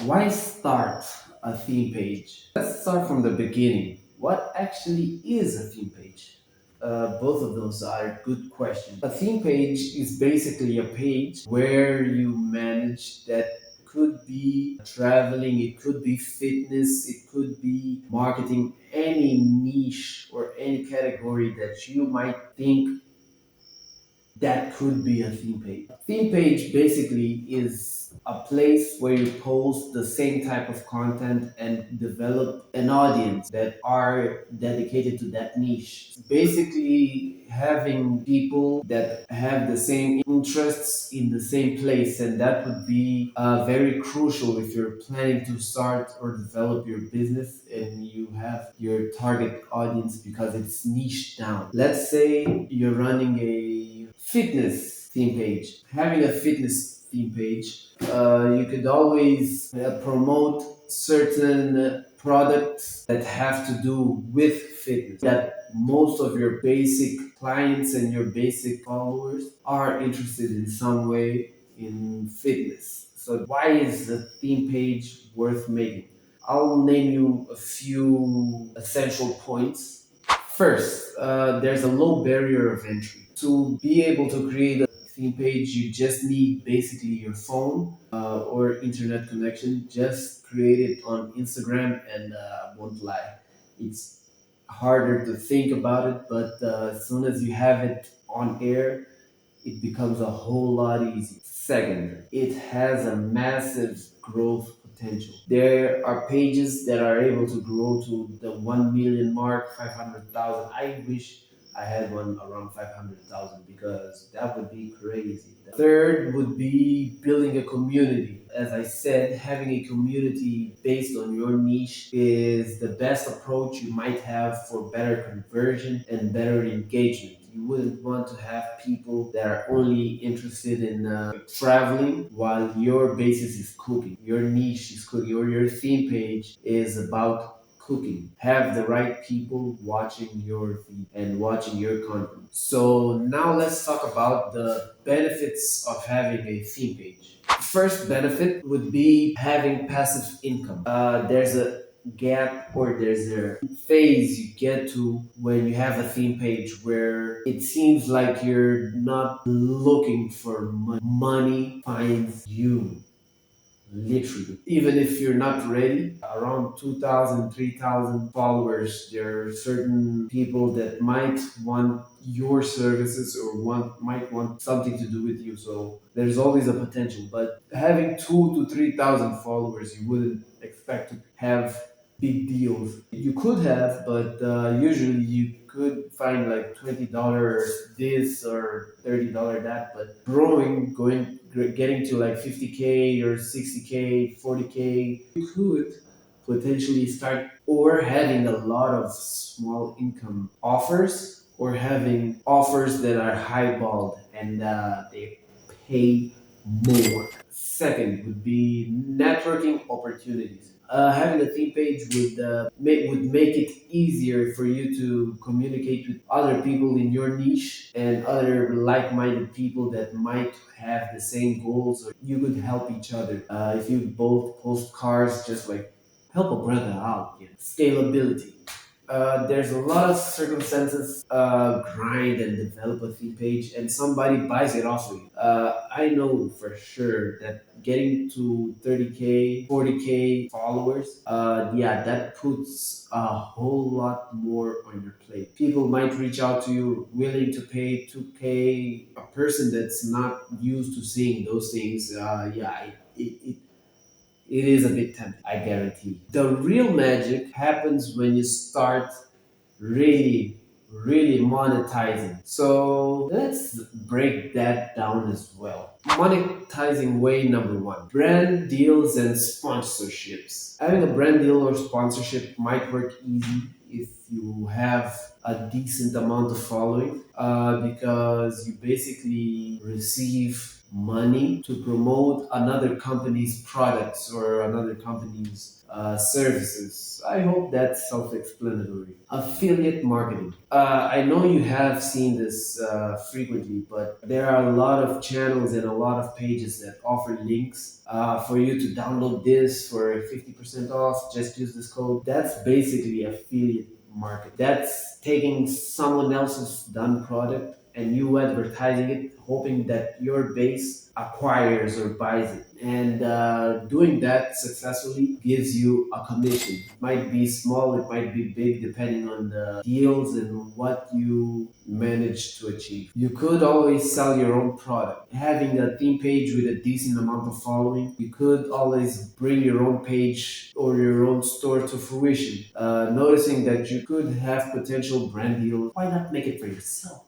Why start a theme page? Let's start from the beginning. What actually is a theme page? Both of those are good questions. A theme page is basically a page where you manage that could be traveling, it could be fitness, it could be marketing, any niche or any category that you might think that could be a theme page. A theme page basically is a place where you post the same type of content and develop an audience that are dedicated to that niche. Basically, having people that have the same interests in the same place, and that would be very crucial if you're planning to start or develop your business and you have your target audience because it's niched down. Let's say you're running a fitness theme page. Having a fitness theme page, you could always promote certain products that have to do with fitness that most of your basic clients and your basic followers are interested in some way in fitness. So why is the theme page worth making? I'll name you a few essential points. First, there's a low barrier of entry. To be able to create a theme page, you just need basically your phone or internet connection. Just create it on Instagram and won't lie. It's harder to think about it, but as soon as you have it on air, it becomes a whole lot easier. Second, it has a massive growth potential. There are pages that are able to grow to the 1 million mark, 500,000. I wish I had one around 500,000 because that would be crazy. The third would be building a community. As I said, having a community based on your niche is the best approach you might have for better conversion and better engagement. You wouldn't want to have people that are only interested in traveling while your basis is cooking. Your niche is cooking, or your theme page is about cooking. Have the right people watching your feed and watching your content. So now let's talk about the benefits of having a theme page. First benefit would be having passive income. There's a gap or there's a phase you get to when you have a theme page where it seems like you're not looking for money. Money finds you. Literally. Even if you're not ready, around 2,000, 3,000 followers, there are certain people that might want your services or might want something to do with you. So there's always a potential. But having 2 to 3,000 followers, you wouldn't expect to have big deals. You could have, but usually you could find like $20 this or $30 that. But getting to like 50K or 60K, 40K, you could potentially start or having a lot of small income offers or having offers that are highballed and they pay more. Second would be networking opportunities. Having a theme page would make it easier for you to communicate with other people in your niche and other like-minded people that might have the same goals, or you could help each other. If you both post cars, just like help a brother out. Yeah. Scalability. There's a lot of circumstances grind and develop a theme page and somebody buys it off of you. I know for sure that getting to 30K, 40K followers, yeah, that puts a whole lot more on your plate. People might reach out to you willing to pay 2K. A person that's not used to seeing those things, yeah, it is a bit tempting, I guarantee. The real magic happens when you start really, really monetizing. So let's break that down as well. Monetizing way number one, brand deals and sponsorships. Having a brand deal or sponsorship might work easy if you have a decent amount of following because you basically receive money to promote another company's products or another company's services. I hope that's self-explanatory. Affiliate marketing. I know you have seen this frequently, but there are a lot of channels and a lot of pages that offer links for you to download this for 50% off. Just use this code. That's basically affiliate market. That's taking someone else's done product and you advertising it, hoping that your base acquires or buys it. And doing that successfully gives you a commission. It might be small, it might be big, depending on the deals and what you manage to achieve. You could always sell your own product. Having a theme page with a decent amount of following, you could always bring your own page or your own store to fruition. Noticing that you could have potential brand deals, why not make it for yourself?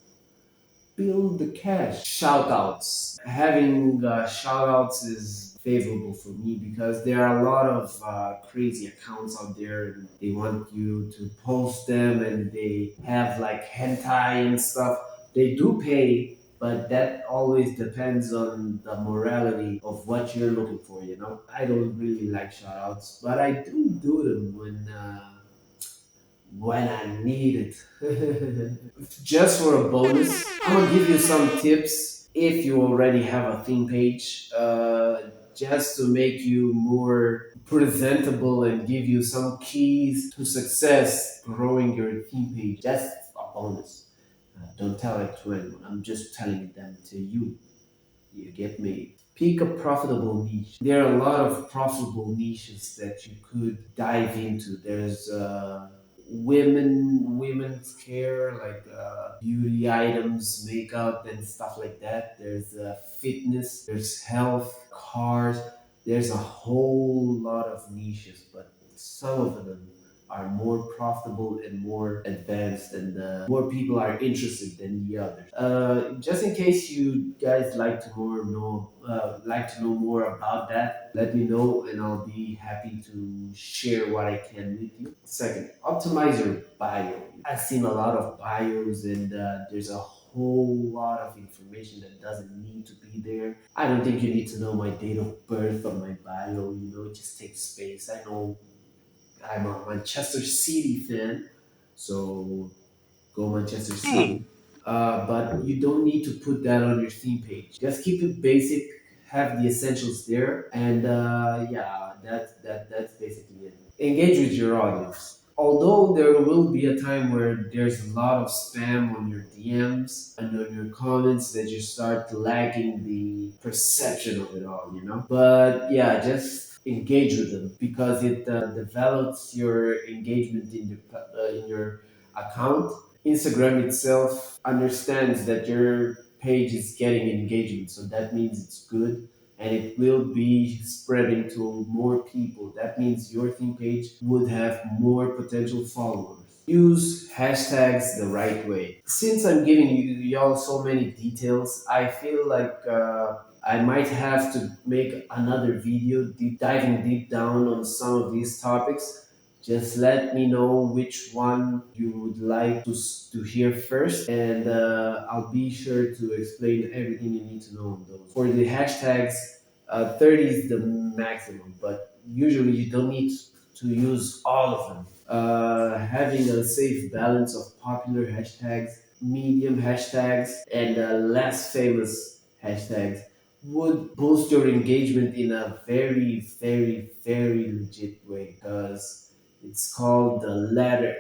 Build the cash. Shout outs. Having shout outs is favorable for me because there are a lot of crazy accounts out there and they want you to post them and they have like hentai and stuff. They do pay, but that always depends on the morality of what you're looking for, you know? I don't really like shout outs, but I do them when I need it. Just for a bonus, I'm gonna give you some tips if you already have a theme page, just to make you more presentable and give you some keys to success growing your theme page. Just a bonus. Don't tell it to anyone. I'm just telling them to you. You get me? Pick a profitable niche. There are a lot of profitable niches that you could dive into. There's women's care, like beauty items, makeup, and stuff like that. There's fitness. There's health, cars. There's a whole lot of niches, but some of them are more profitable and more advanced, and more people are interested than the others. Just in case you guys like to know more about that, let me know, and I'll be happy to share what I can with you. Second, optimize your bio. I've seen a lot of bios, and there's a whole lot of information that doesn't need to be there. I don't think you need to know my date of birth on my bio. You know, it just takes space. I know I'm a Manchester City fan, so go Manchester City. But you don't need to put that on your theme page. Just keep it basic, have the essentials there, and yeah, that's basically it. Engage with your audience. Although there will be a time where there's a lot of spam on your DMs and on your comments that you start lacking the perception of it all, you know? But yeah, just engage with them because it develops your engagement in your account. Instagram itself understands that your page is getting engagement, so that means it's good and it will be spreading to more people. That means your theme page would have more potential followers. Use hashtags the right way. Since I'm giving y'all so many details, I feel like I might have to make another video diving deep down on some of these topics. Just let me know which one you would like to hear first, and I'll be sure to explain everything you need to know on those. For the hashtags, 30 is the maximum, but usually you don't need to use all of them. Having a safe balance of popular hashtags, medium hashtags, and less famous hashtags would boost your engagement in a very legit way because it's called the ladder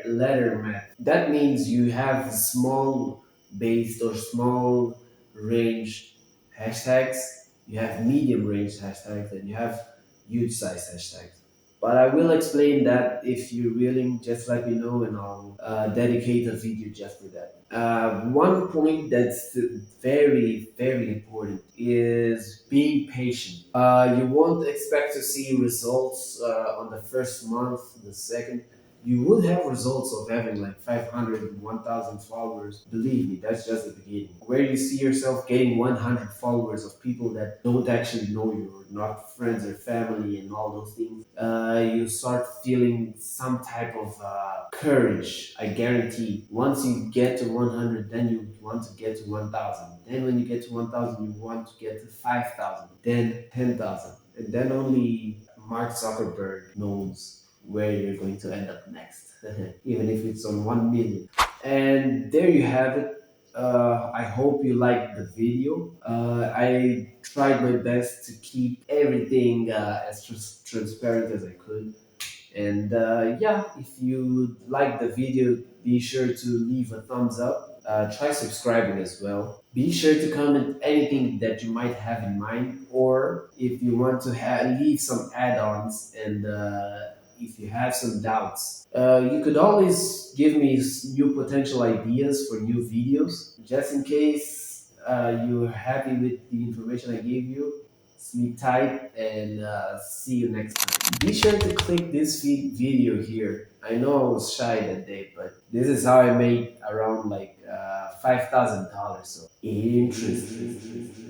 method. That means you have small based or small range hashtags, you have medium range hashtags, and you have huge size hashtags. But I will explain that if you're willing, just let me know and I'll dedicate a video just for that. One point that's very important is being patient. You won't expect to see results on the first month, the second. You would have results of having like 500 and 1,000 followers. Believe me, that's just the beginning. Where you see yourself getting 100 followers of people that don't actually know you, or not friends or family, and all those things, you start feeling some type of courage. I guarantee. Once you get to 100, then you want to get to 1,000. Then when you get to 1,000, you want to get to 5,000. Then 10,000, and then only Mark Zuckerberg knows where you're going to end up next, even if it's on 1 million. And there you have it. I hope you liked the video. I tried my best to keep everything as transparent as I could. And yeah, if you like the video, be sure to leave a thumbs up. Try subscribing as well. Be sure to comment anything that you might have in mind, or if you want to leave some add-ons, and if you have some doubts, you could always give me new potential ideas for new videos, just in case you're happy with the information I gave you. Sleep tight, and see you next time. Be sure to click this video here. I know I was shy that day, but this is how I made around like $5,000. So interesting.